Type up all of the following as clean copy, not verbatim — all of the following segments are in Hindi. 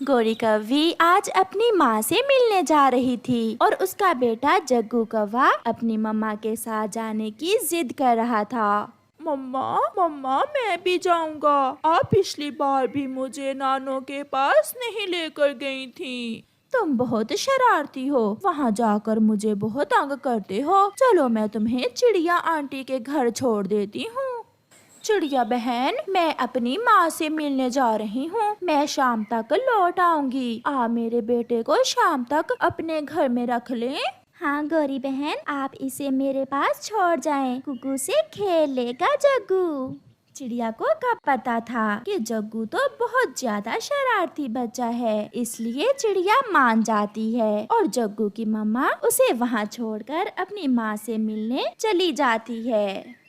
गोरी कौवी आज अपनी माँ से मिलने जा रही थी और उसका बेटा जग्गू कौवा अपनी मम्मा के साथ जाने की जिद कर रहा था। मम्मा मम्मा मैं भी जाऊंगा। आप पिछली बार भी मुझे नानों के पास नहीं लेकर गई थी। तुम बहुत शरारती हो, वहाँ जाकर मुझे बहुत तंग करते हो। चलो मैं तुम्हें चिड़िया आंटी के घर छोड़ देती हूँ। चिड़िया बहन, मैं अपनी माँ से मिलने जा रही हूँ। मैं शाम तक लौट आऊंगी। आप मेरे बेटे को शाम तक अपने घर में रख लें। हाँ गोरी बहन, आप इसे मेरे पास छोड़ जाएं। कुकू से खेल लेगा जग्गू। चिड़िया को कब पता था कि जग्गू तो बहुत ज्यादा शरारती बच्चा है, इसलिए चिड़िया मान जाती है और जग्गू की मम्मा उसे वहाँ छोड़कर अपनी माँ से मिलने चली जाती है।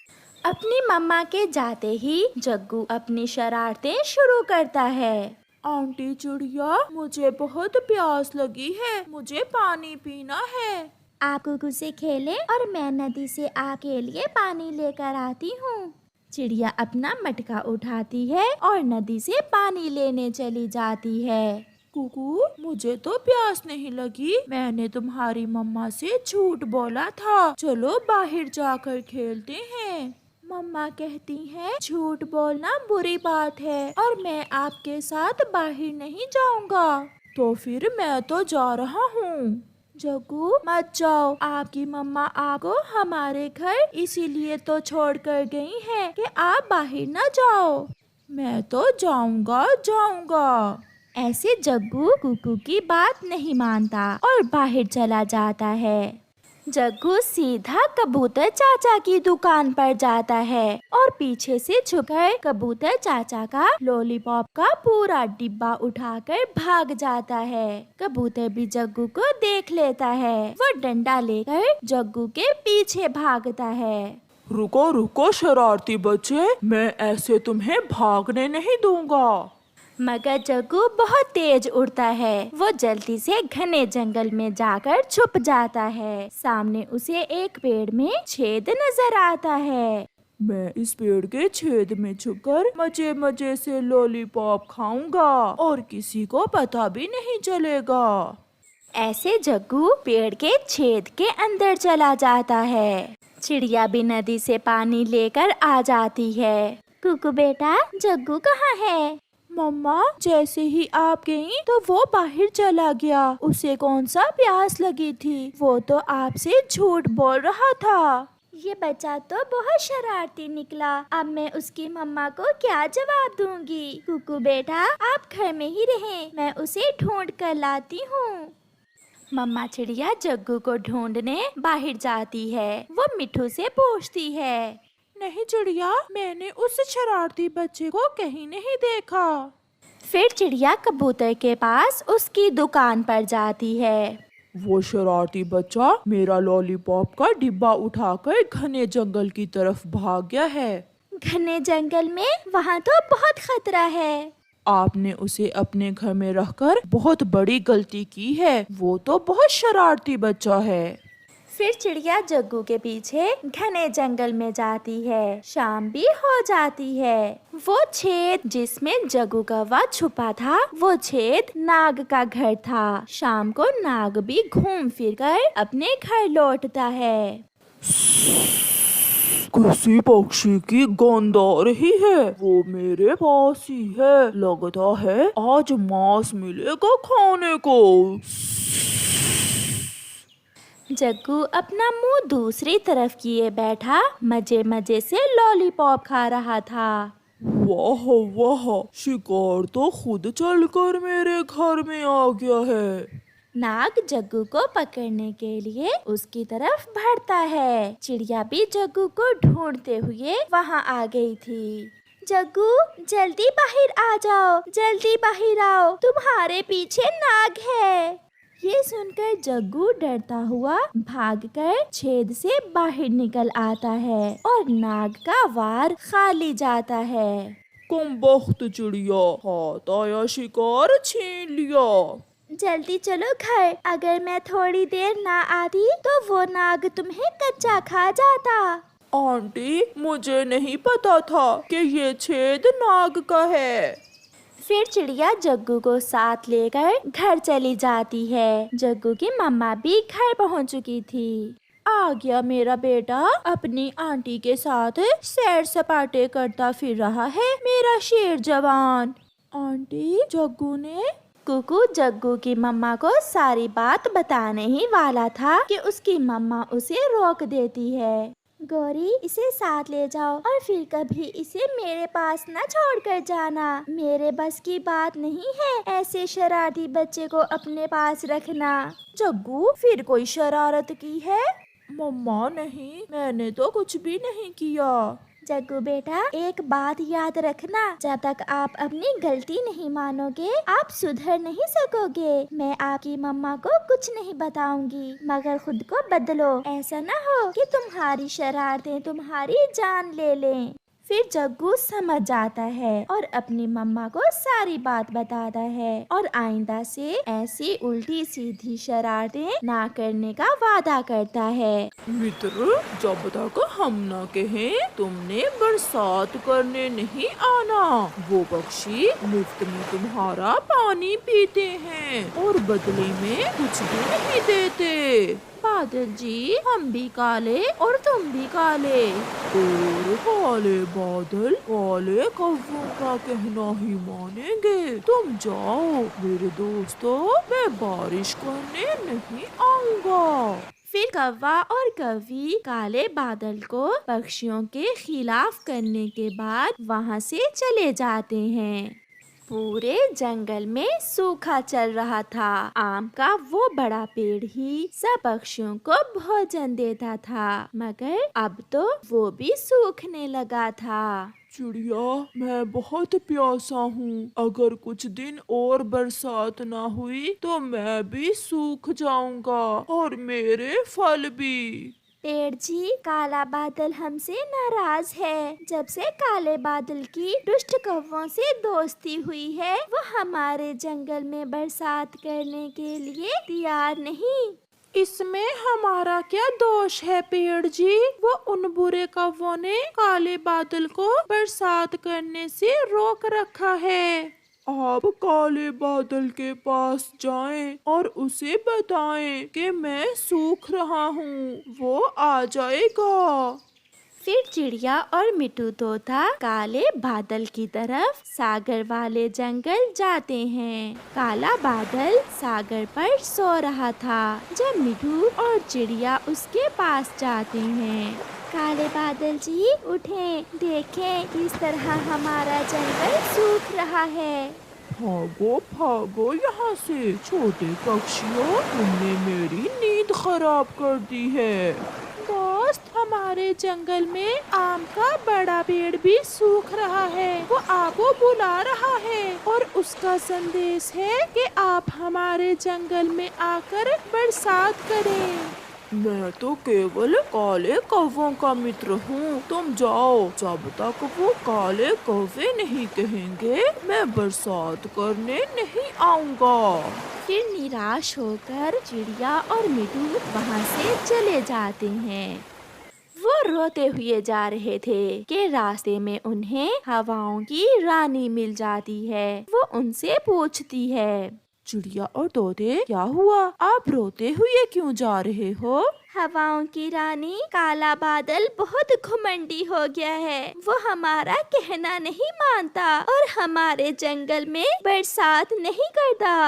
अपनी मम्मा के जाते ही जग्गू अपनी शरारतें शुरू करता है। आंटी चिड़िया, मुझे बहुत प्यास लगी है, मुझे पानी पीना है। आप कुकू से खेलें और मैं नदी से आपके लिए पानी लेकर आती हूँ। चिड़िया अपना मटका उठाती है और नदी से पानी लेने चली जाती है। कुकू, मुझे तो प्यास नहीं लगी। मैंने तुम्हारी मम्मा से झूठ बोला था। चलो बाहर जाकर खेलते हैं। मम्मा कहती है झूठ बोलना बुरी बात है और मैं आपके साथ बाहर नहीं जाऊंगा। तो फिर मैं तो जा रहा हूँ। जग्गू मत जाओ, आपकी मम्मा आपको हमारे घर इसीलिए तो छोड़ कर गई है कि आप बाहर न जाओ। मैं तो जाऊंगा। ऐसे जग्गू कुकू की बात नहीं मानता और बाहर चला जाता है। जग्गू सीधा कबूतर चाचा की दुकान पर जाता है और पीछे से छुपकर कबूतर चाचा का लॉलीपॉप का पूरा डिब्बा उठाकर भाग जाता है। कबूतर भी जग्गू को देख लेता है। वो डंडा लेकर जग्गू के पीछे भागता है। रुको रुको शरारती बच्चे, मैं ऐसे तुम्हें भागने नहीं दूंगा। मगर जग्गू बहुत तेज उड़ता है। वो जल्दी से घने जंगल में जाकर छुप जाता है। सामने उसे एक पेड़ में छेद नजर आता है। मैं इस पेड़ के छेद में छुपकर मजे मजे से लॉलीपॉप खाऊंगा और किसी को पता भी नहीं चलेगा। ऐसे जग्गू पेड़ के छेद के अंदर चला जाता है। चिड़िया भी नदी से पानी लेकर आ जाती है। कुकू बेटा, जग्गू कहाँ है? मम्मा, जैसे ही आप गईं तो वो बाहर चला गया। उसे कौन सा प्यास लगी थी? वो तो आपसे झूठ बोल रहा था। ये बच्चा तो बहुत शरारती निकला। अब मैं उसकी मम्मा को क्या जवाब दूंगी? कुकू बेटा, आप घर में ही रहें, मैं उसे ढूंढ कर लाती हूँ। मम्मा चिड़िया जग्गू को ढूंढने बाहर जाती है। वो मिठू से पूछती है, नहीं चिड़िया, मैंने उस शरारती बच्चे को कहीं नहीं देखा। फिर चिड़िया कबूतर के पास उसकी दुकान पर जाती है। वो शरारती बच्चा मेरा लॉलीपॉप का डिब्बा उठाकर घने जंगल की तरफ भाग गया है। घने जंगल में? वहाँ तो बहुत खतरा है। आपने उसे अपने घर में रखकर बहुत बड़ी गलती की है। वो तो बहुत शरारती बच्चा है। फिर चिड़िया जग्गू के पीछे घने जंगल में जाती है। शाम भी हो जाती है। वो छेद जिसमें जग्गू कौवा छुपा था, वो छेद नाग का घर था। शाम को नाग भी घूम फिर कर अपने घर लौटता है। किसी पक्षी की गंध आ रही है। वो मेरे पास ही है। लगता है आज मांस मिलेगा खाने को। जग्गू अपना मुंह दूसरी तरफ किए बैठा मजे मजे से लॉलीपॉप खा रहा था। वाह वाह, शिकार तो खुद चलकर मेरे घर में आ गया है। नाग जग्गू को पकड़ने के लिए उसकी तरफ बढ़ता है। चिड़िया भी जग्गू को ढूंढते हुए वहाँ आ गई थी। जग्गू, जल्दी बाहर आ जाओ, जल्दी बाहर आओ, तुम्हारे पीछे नाग है। ये सुनकर जग्गू डरता हुआ भागकर छेद से बाहर निकल आता है और नाग का वार खा ली जाता है। कमबख्त चिड़िया, हाथ आया शिकार छीन लिया। जल्दी चलो घर, अगर मैं थोड़ी देर ना आती तो वो नाग तुम्हें कच्चा खा जाता। आंटी, मुझे नहीं पता था कि ये छेद नाग का है। फिर चिड़िया जग्गू को साथ लेकर घर चली जाती है। जग्गू की मम्मा भी घर पहुंच चुकी थी। आ गया मेरा बेटा, अपनी आंटी के साथ सैर सपाटे करता फिर रहा है मेरा शेर जवान। आंटी, जग्गू ने कुकू जग्गू की मम्मा को सारी बात बताने ही वाला था कि उसकी मम्मा उसे रोक देती है। गौरी, इसे साथ ले जाओ और फिर कभी इसे मेरे पास न छोड़कर जाना। मेरे बस की बात नहीं है ऐसे शरारती बच्चे को अपने पास रखना। जग्गू, फिर कोई शरारत की है? मम्मा नहीं, मैंने तो कुछ भी नहीं किया। जग्गू बेटा, एक बात याद रखना, जब तक आप अपनी गलती नहीं मानोगे आप सुधर नहीं सकोगे। मैं आपकी मम्मा को कुछ नहीं बताऊंगी, मगर खुद को बदलो। ऐसा ना हो कि तुम्हारी शरारतें तुम्हारी जान ले लें। फिर जग्गू समझ जाता है और अपनी मम्मा को सारी बात बताता है और आइंदा से ऐसी उल्टी सीधी शरारतें ना करने का वादा करता है। मित्र, जब तक हम न कहें तुमने बरसात करने नहीं आना, वो पक्षी मुफ्त में तुम्हारा पानी पीते हैं और बदले में कुछ भी नहीं देते। बादल जी, हम भी काले और तुम भी काले। और काले बादल काले कौवों का कहना ही मानेंगे। तुम जाओ मेरे दोस्तों, मैं बारिश करने नहीं आऊंगा। फिर कौवा और कौवी काले बादल को पक्षियों के खिलाफ करने के बाद वहाँ से चले जाते हैं। पूरे जंगल में सूखा चल रहा था। आम का वो बड़ा पेड़ ही सब पक्षियों को भोजन देता था, मगर अब तो वो भी सूखने लगा था। चिड़िया, मैं बहुत प्यासा हूँ। अगर कुछ दिन और बरसात ना हुई तो मैं भी सूख जाऊंगा और मेरे फल भी। पेड़ जी, काला बादल हमसे नाराज है। जब से काले बादल की दुष्ट कौवों से दोस्ती हुई है, वो हमारे जंगल में बरसात करने के लिए तैयार नहीं। इसमें हमारा क्या दोष है पेड़ जी? वो उन बुरे कौवों ने काले बादल को बरसात करने से रोक रखा है। आप काले बादल के पास जाएं और उसे बताएं कि मैं सूख रहा हूँ, वो आ जाएगा। फिर चिड़िया और मिट्टू तोता काले बादल की तरफ सागर वाले जंगल जाते हैं। काला बादल सागर पर सो रहा था जब मिट्टू और चिड़िया उसके पास जाते हैं। काले बादल जी, उठें, देखें किस तरह हमारा जंगल सूख रहा है। भागो भागो यहाँ से छोटे पक्षियों, तुमने मेरी नींद खराब कर दी है। दोस्त, हमारे जंगल में आम का बड़ा पेड़ भी सूख रहा है। वो आपको बुला रहा है और उसका संदेश है कि आप हमारे जंगल में आकर बरसात करें। मैं तो केवल काले कौवों का मित्र हूँ। तुम जाओ, जब तक वो काले कौवे नहीं कहेंगे मैं बरसात करने नहीं आऊँगा। फिर निराश होकर चिड़िया और मिट्टू वहाँ से चले जाते हैं। वो रोते हुए जा रहे थे कि रास्ते में उन्हें हवाओं की रानी मिल जाती है। वो उनसे पूछती है, चिड़िया और तोते, क्या हुआ? आप रोते हुए क्यों जा रहे हो? हवाओं की रानी, काला बादल बहुत घमंडी हो गया है। वो हमारा कहना नहीं मानता और हमारे जंगल में बरसात नहीं करता।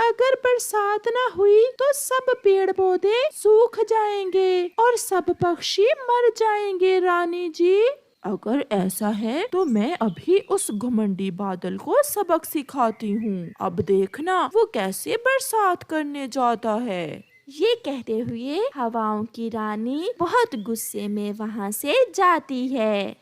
अगर बरसात न हुई तो सब पेड़ पौधे सूख जाएंगे और सब पक्षी मर जाएंगे रानी जी। अगर ऐसा है तो मैं अभी उस घमंडी बादल को सबक सिखाती हूँ। अब देखना वो कैसे बरसात करने जाता है। ये कहते हुए हवाओं की रानी बहुत गुस्से में वहाँ से जाती है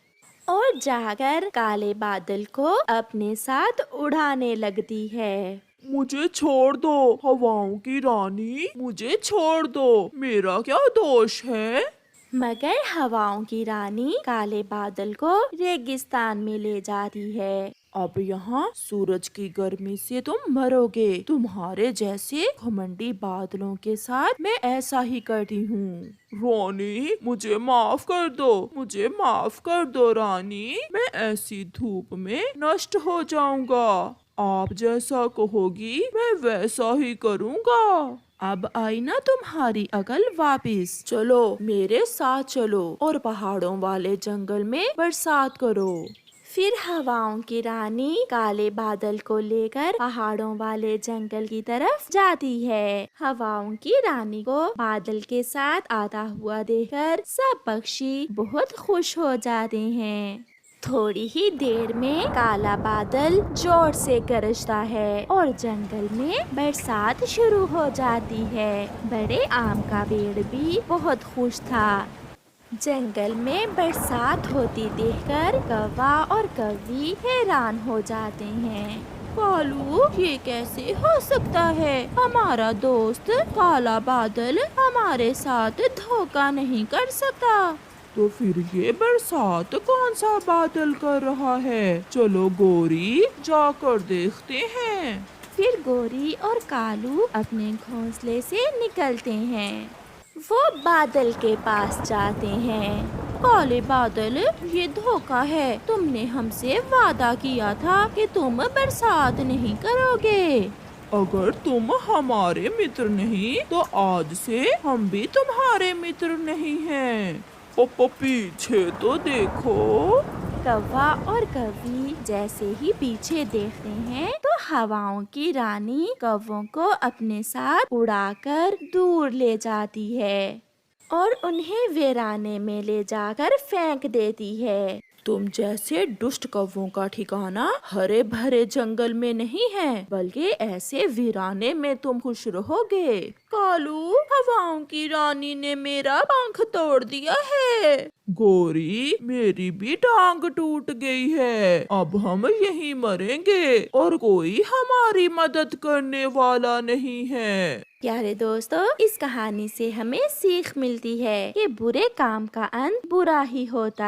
और जाकर काले बादल को अपने साथ उड़ाने लगती है। मुझे छोड़ दो हवाओं की रानी, मुझे छोड़ दो, मेरा क्या दोष है? मगर हवाओं की रानी काले बादल को रेगिस्तान में ले जाती है। अब यहाँ सूरज की गर्मी से तुम मरोगे। तुम्हारे जैसे घमंडी बादलों के साथ मैं ऐसा ही करती हूँ। रानी, मुझे माफ कर दो, मुझे माफ कर दो रानी। मैं ऐसी धूप में नष्ट हो जाऊंगा। आप जैसा कहोगी मैं वैसा ही करूँगा। अब आई ना तुम्हारी अकल वापिस। चलो मेरे साथ चलो और पहाड़ों वाले जंगल में बरसात करो। फिर हवाओं की रानी काले बादल को लेकर पहाड़ों वाले जंगल की तरफ जाती है। हवाओं की रानी को बादल के साथ आता हुआ देखकर सब पक्षी बहुत खुश हो जाते हैं। थोड़ी ही देर में काला बादल जोर से गरजता है और जंगल में बरसात शुरू हो जाती है। बड़े आम का पेड़ भी बहुत खुश था। जंगल में बरसात होती देखकर कौवा और कौवी हैरान हो जाते हैं। कालू, ये कैसे हो सकता है? हमारा दोस्त काला बादल हमारे साथ धोखा नहीं कर सकता। तो फिर ये बरसात कौन सा बादल कर रहा है? चलो गोरी जाकर देखते हैं। फिर गोरी और कालू अपने घोंसले से निकलते हैं। वो बादल के पास जाते हैं। काले बादल, ये धोखा है। तुमने हमसे वादा किया था कि तुम बरसात नहीं करोगे। अगर तुम हमारे मित्र नहीं तो आज से हम भी तुम्हारे मित्र नहीं हैं। पीछे तो देखो। कौवा और कौवी जैसे ही पीछे देखते हैं तो हवाओं की रानी कौवों को अपने साथ उड़ाकर दूर ले जाती है और उन्हें वीराने में ले जाकर फेंक देती है। तुम जैसे दुष्ट कौवों का ठिकाना हरे भरे जंगल में नहीं है, बल्कि ऐसे वीराने में तुम खुश रहोगे। कालू, हवाओं की रानी ने मेरा पंख तोड़ दिया है। गोरी, मेरी भी टांग टूट गई है। अब हम यहीं मरेंगे और कोई हमारी मदद करने वाला नहीं है। प्यारे दोस्तों, इस कहानी से हमें सीख मिलती है कि बुरे काम का अंत बुरा ही होता